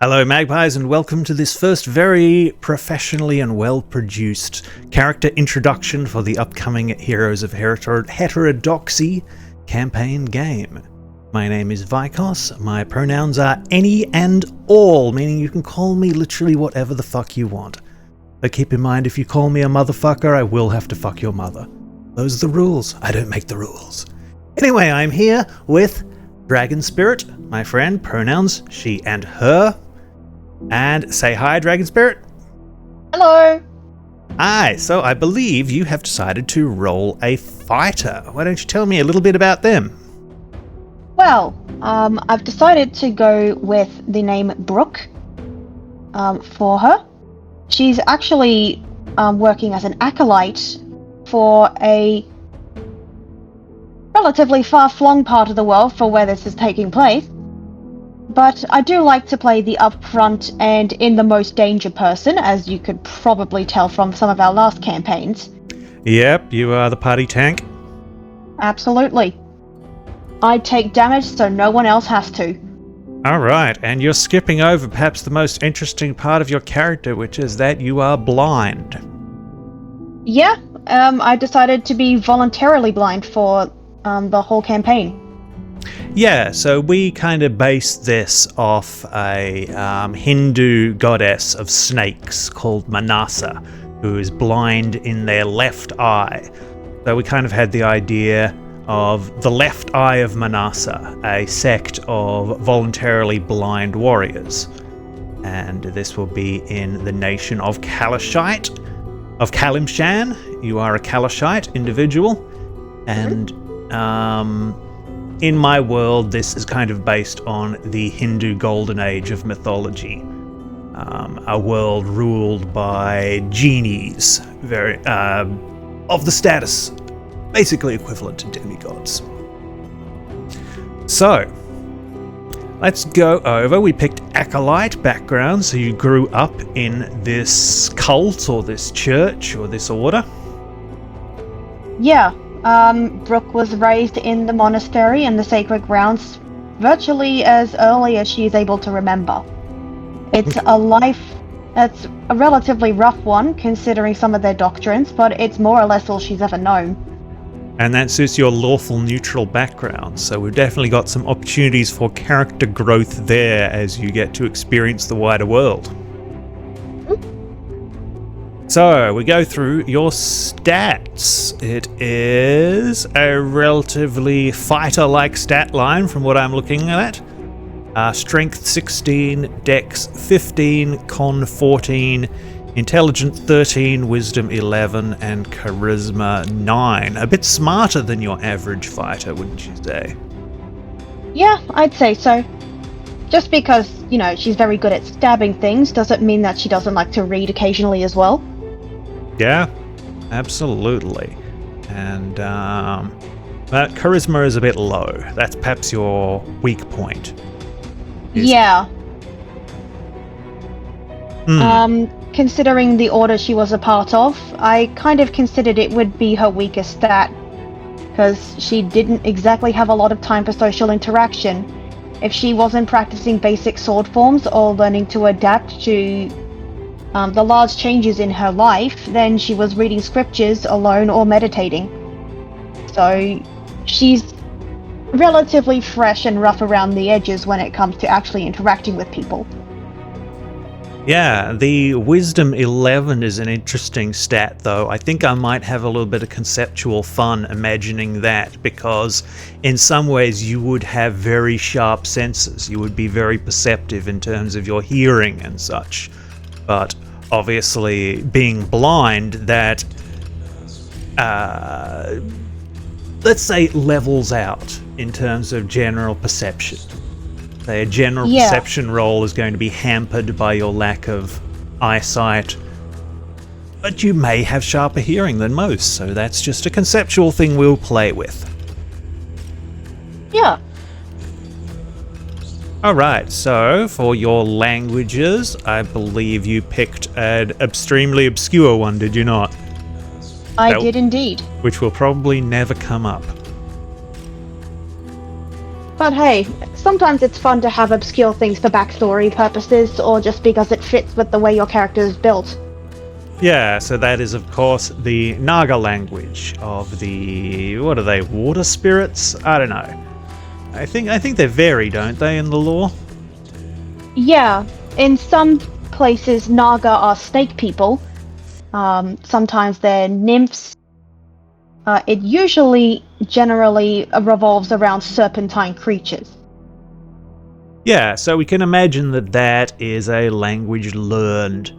Hello Magpies and welcome to this first very professionally and well-produced character introduction for the upcoming Heroes of Heterodoxy campaign game. My name is Vikos, my pronouns are any and all, meaning you can call me literally whatever the fuck you want. But keep in mind, if you call me a motherfucker, I will have to fuck your mother. Those are the rules. I don't make the rules. Anyway, I'm here with Dragon Spirit, my friend, pronouns she and her. And say hi, Dragon Spirit. Hello. Hi, so I believe you have decided to roll a fighter. Why don't you tell me a little bit about them? Well, I've decided to go with the name Brooke for her. She's actually working as an acolyte for a relatively far-flung part of the world for where this is taking place. But I do like to play the upfront and in the most danger person, as you could probably tell from some of our last campaigns. Yep, you are the party tank. Absolutely. I take damage so no one else has to. Alright, and you're skipping over perhaps the most interesting part of your character, which is that you are blind. Yeah, I decided to be voluntarily blind for the whole campaign. Yeah, so we kind of based this off a Hindu goddess of snakes called Manasa, who is blind in their left eye. So we kind of had the idea of the left eye of Manasa, a sect of voluntarily blind warriors. And this will be in the nation of Kalashite, of Kalimshan. You are a Kalashite individual. And in my world, this is kind of based on the Hindu golden age of mythology. A world ruled by genies, very of the status, basically equivalent to demigods. So, let's go over. We picked acolyte background, so you grew up in this cult or this church or this order. Yeah. Brooke was raised in the monastery and the sacred grounds virtually as early as she is able to remember. It's a life that's a relatively rough one, considering some of their doctrines, but it's more or less all she's ever known. And that suits your lawful neutral background, so we've definitely got some opportunities for character growth there as you get to experience the wider world. So, we go through your stats. It is a relatively fighter-like stat line from what I'm looking at. Strength 16, Dex 15, Con 14, Intelligence 13, Wisdom 11, and Charisma 9. A bit smarter than your average fighter, wouldn't you say? Yeah, I'd say so. Just because, she's very good at stabbing things doesn't mean that she doesn't like to read occasionally as well. Yeah, absolutely. And, but charisma is a bit low. That's perhaps your weak point. Yeah. Considering the order she was a part of, I kind of considered it would be her weakest stat, because she didn't exactly have a lot of time for social interaction. If she wasn't practicing basic sword forms or learning to adapt to the large changes in her life, then she was reading scriptures alone or meditating. So she's relatively fresh and rough around the edges when it comes to actually interacting with people. Yeah, the Wisdom 11 is an interesting stat, though. I think I might have a little bit of conceptual fun imagining that, because in some ways you would have very sharp senses. You would be very perceptive in terms of your hearing and such. But obviously, being blind, that, let's say, levels out in terms of general perception. Say a general perception roll is going to be hampered by your lack of eyesight, but you may have sharper hearing than most, so that's just a conceptual thing we'll play with. Yeah. Alright, so for your languages, I believe you picked an extremely obscure one, did you not? I did indeed. Which will probably never come up. But hey, sometimes it's fun to have obscure things for backstory purposes, or just because it fits with the way your character is built. Yeah, so that is, of course, the Naga language of the... what are they, water spirits? I don't know. I think they vary, don't they, in the lore? Yeah, in some places Naga are snake people. Sometimes they're nymphs. It generally revolves around serpentine creatures. Yeah, so we can imagine that is a language learned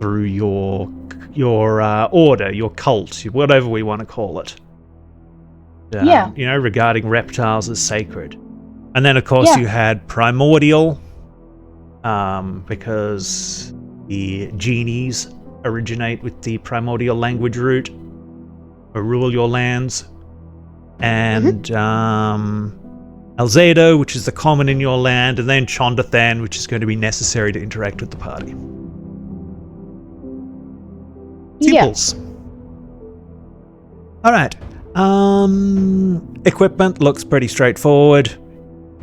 through your order, your cult, whatever we want to call it. Yeah. Regarding reptiles as sacred. And then, of course, you had primordial, because the genies originate with the primordial language root, or rule your lands. And Alzado, which is the common in your land, and then Chondathan, which is going to be necessary to interact with the party. Simples. Yeah. Alright. Equipment looks pretty straightforward.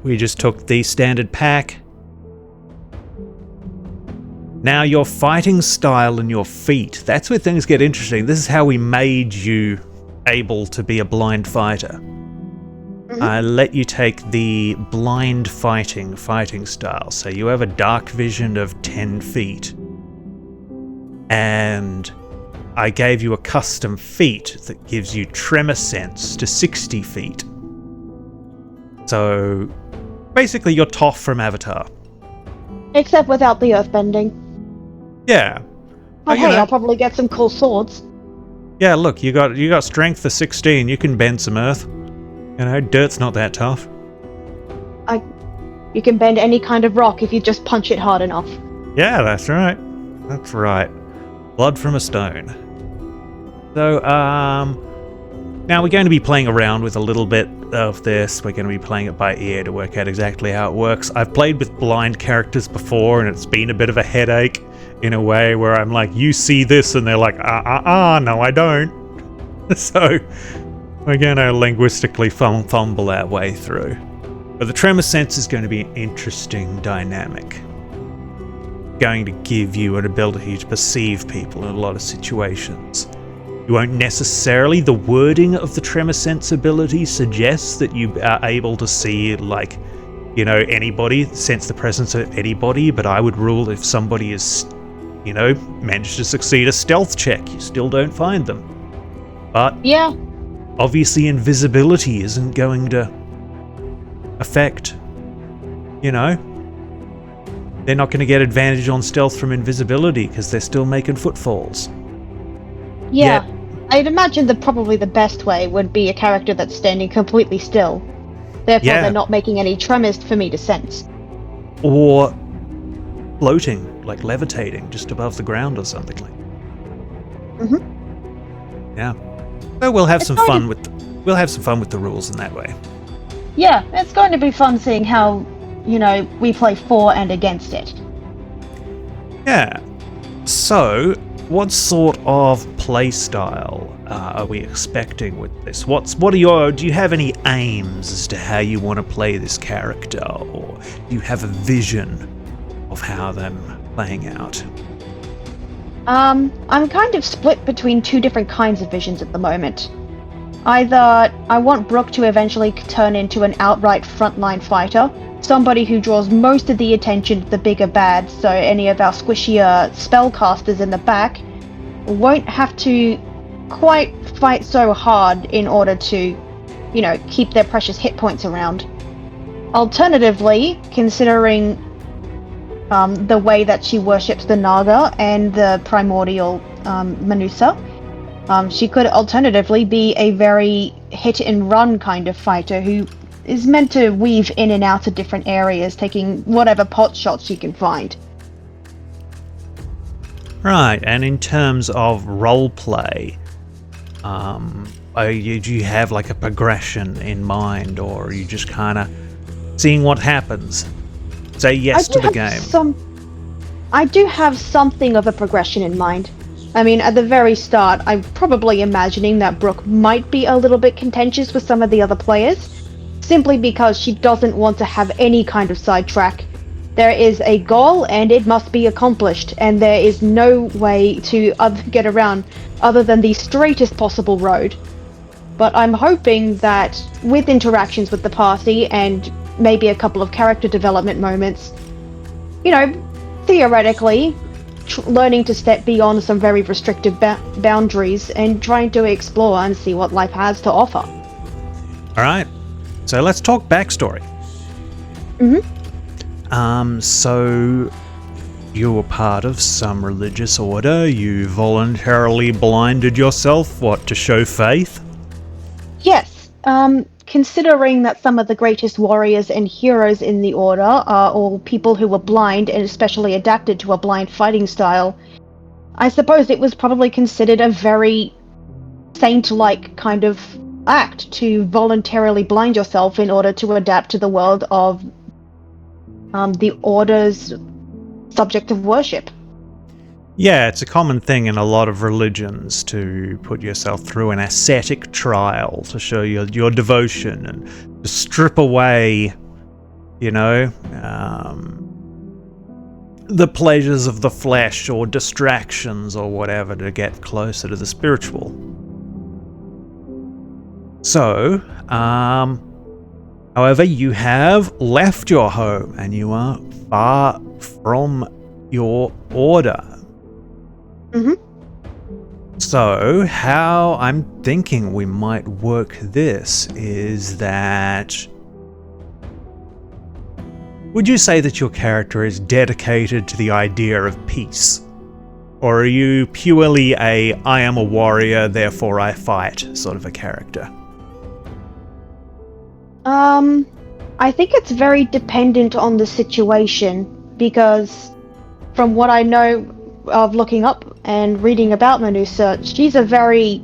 We just took the standard pack. Now your fighting style and your feat. That's where things get interesting. This is how we made you able to be a blind fighter. I let you take the blind fighting style. So you have a dark vision of 10 feet. And I gave you a custom feat that gives you tremor sense to 60 feet. So basically you're Toph from Avatar. Except without the earthbending. Yeah. Oh, hey, I'll probably get some cool swords. Yeah, look, you got strength for 16. You can bend some earth. Dirt's not that tough. You can bend any kind of rock if you just punch it hard enough. Yeah, that's right. That's right. Blood from a stone. So, now we're going to be playing around with a little bit of this. We're going to be playing it by ear to work out exactly how it works. I've played with blind characters before, and it's been a bit of a headache in a way where I'm like, you see this, and they're like, no, I don't. So we're going to linguistically fumble our way through. But the tremor sense is going to be an interesting dynamic. Going to give you an ability to perceive people in a lot of situations. You won't necessarily, the wording of the tremor sense ability suggests that you are able to see, anybody, sense the presence of anybody, but I would rule if somebody is, managed to succeed a stealth check, you still don't find them. But yeah, obviously invisibility isn't going to affect, they're not going to get advantage on stealth from invisibility because they're still making footfalls. Yeah. I'd imagine that probably the best way would be a character that's standing completely still. Therefore, they're not making any tremors for me to sense. Or floating, like levitating, just above the ground or something like that. Yeah. So we'll have some fun with the rules in that way. Yeah, it's going to be fun seeing how, we play for and against it. Yeah. So, what sort of play style are we expecting with this? Do you have any aims as to how you want to play this character, or do you have a vision of how them playing out? I'm kind of split between two different kinds of visions at the moment. Either I want Brooke to eventually turn into an outright frontline fighter, somebody who draws most of the attention to the bigger bads, so any of our squishier spellcasters in the back won't have to quite fight so hard in order to, keep their precious hit points around. Alternatively, considering the way that she worships the Naga and the primordial Manusa, she could alternatively be a very hit-and-run kind of fighter who is meant to weave in and out of different areas, taking whatever pot shots she can find. Right, and in terms of roleplay, do you have like a progression in mind, or are you just kind of seeing what happens? Say yes to the game. I do have something of a progression in mind. I mean, at the very start, I'm probably imagining that Brooke might be a little bit contentious with some of the other players. simply because she doesn't want to have any kind of sidetrack. There is a goal and it must be accomplished, and there is no way to get around other than the straightest possible road. But I'm hoping that with interactions with the party and maybe a couple of character development moments, theoretically, learning to step beyond some very restrictive boundaries and trying to explore and see what life has to offer. Alright, so let's talk backstory. So you were part of some religious order, you voluntarily blinded yourself, to show faith? Yes, considering that some of the greatest warriors and heroes in the order are all people who were blind and especially adapted to a blind fighting style, I suppose it was probably considered a very saint-like kind of act to voluntarily blind yourself in order to adapt to the world of the Order's subject of worship. Yeah, it's a common thing in a lot of religions to put yourself through an ascetic trial to show your devotion and to strip away, the pleasures of the flesh or distractions or whatever to get closer to the spiritual. So, however, you have left your home and you are far from your order. So, how I'm thinking we might work this is that... Would you say that your character is dedicated to the idea of peace? Or are you purely I am a warrior, therefore I fight sort of a character? I think it's very dependent on the situation, because from what I know of looking up and reading about Manusa, she's a very...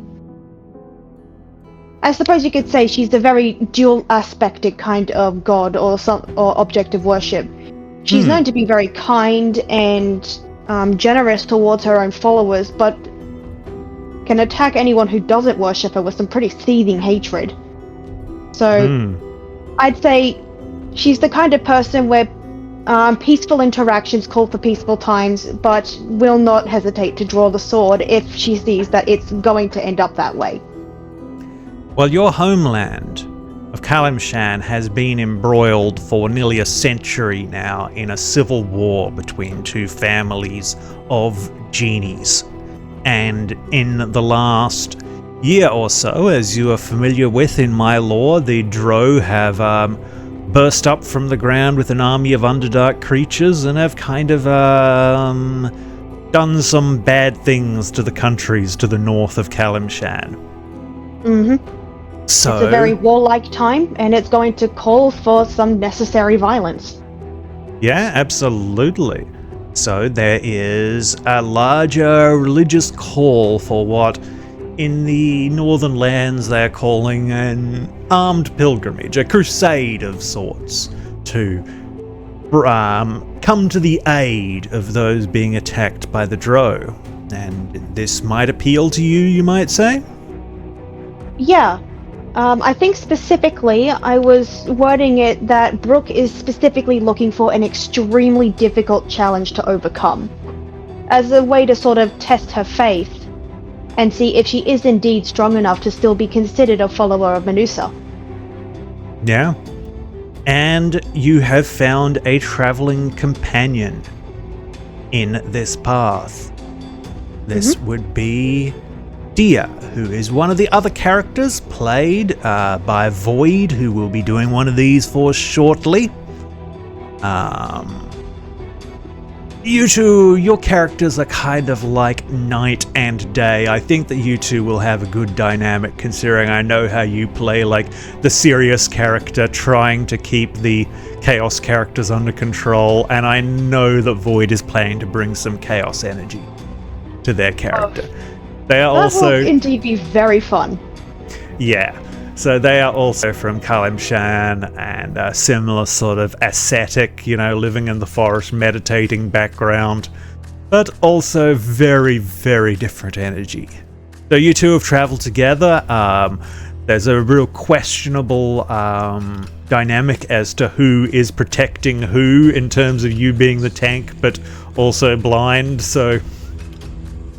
I suppose you could say she's a very dual-aspected kind of god or object of worship. She's known to be very kind and generous towards her own followers, but can attack anyone who doesn't worship her with some pretty seething hatred. So I'd say she's the kind of person where peaceful interactions call for peaceful times, but will not hesitate to draw the sword if she sees that it's going to end up that way. Well, your homeland of Kalimshan has been embroiled for nearly a century now in a civil war between two families of genies. And in the last year or so, as you are familiar with in my lore, the Drow have burst up from the ground with an army of Underdark creatures and have kind of done some bad things to the countries to the north of Kalimshan. So, it's a very warlike time, and it's going to call for some necessary violence. Yeah, absolutely. So there is a larger religious call for what in the northern lands they're calling an armed pilgrimage, a crusade of sorts, to come to the aid of those being attacked by the Drow. And this might appeal to you, you might say? Yeah. I think specifically I was wording it that Brooke is specifically looking for an extremely difficult challenge to overcome, as a way to sort of test her faith and see if she is indeed strong enough to still be considered a follower of Manusa. Yeah. And you have found a traveling companion in this path. This would be Dia, who is one of the other characters played by Void, who will be doing one of these for us shortly. You two, your characters are kind of like night and day. I think that you two will have a good dynamic, considering I know how you play like the serious character trying to keep the chaos characters under control, and I know that Void is planning to bring some chaos energy to their character. They are That will indeed be very fun. Yeah. So they are also from Kalimshan and a similar sort of ascetic, living in the forest, meditating background, but also very, very different energy. So you two have traveled together. There's a real questionable dynamic as to who is protecting who in terms of you being the tank, but also blind. So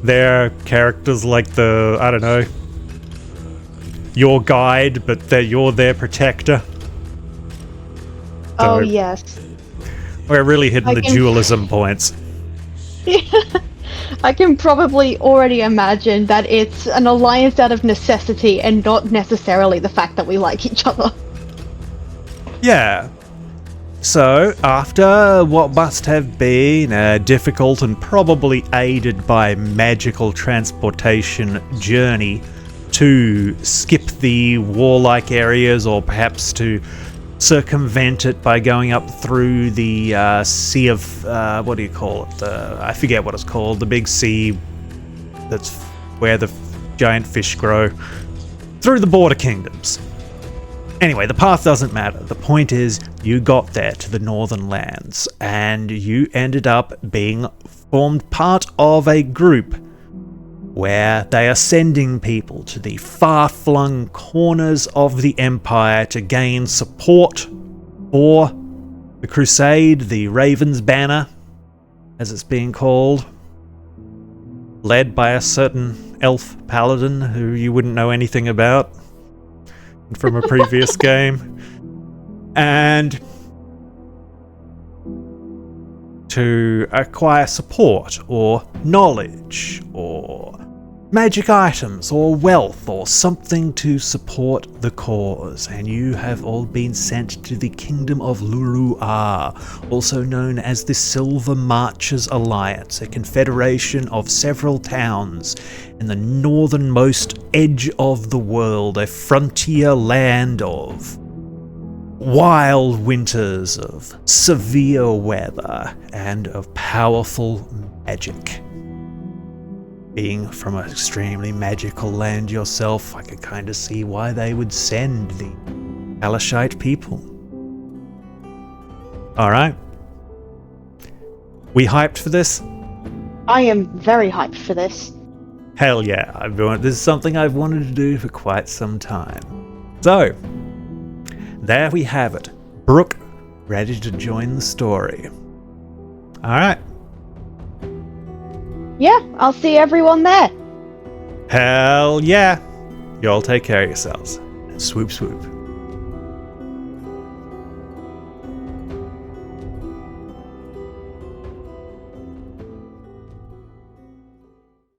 there are characters like I don't know, your guide, but you're their protector. Oh, So yes. we're really hitting the dualism points. I can probably already imagine that it's an alliance out of necessity and not necessarily the fact that we like each other. Yeah. So, after what must have been a difficult and probably aided by magical transportation journey to skip the warlike areas, or perhaps to circumvent it by going up through the sea of what do you call it? I forget what it's called. The big sea that's where the giant fish grow, through the border kingdoms. Anyway, the path doesn't matter. The point is, you got there to the northern lands, and you ended up being formed part of a group where they are sending people to the far-flung corners of the Empire to gain support for the Crusade, the Raven's Banner, as it's being called, led by a certain elf paladin who you wouldn't know anything about from a previous game, and to acquire support or knowledge or magic items or wealth or something to support the cause. And you have all been sent to the Kingdom of Luruar, also known as the Silver Marchers Alliance, a confederation of several towns in the northernmost edge of the world, a frontier land of wild winters, of severe weather, and of powerful magic. Being from an extremely magical land yourself, I could kind of see why they would send the Alashite people. Alright. We hyped for this? I am very hyped for this. Hell yeah, this is something I've wanted to do for quite some time. So, there we have it. Brooke, ready to join the story. Alright. Yeah, I'll see everyone there. Hell yeah. Y'all take care of yourselves. And swoop swoop.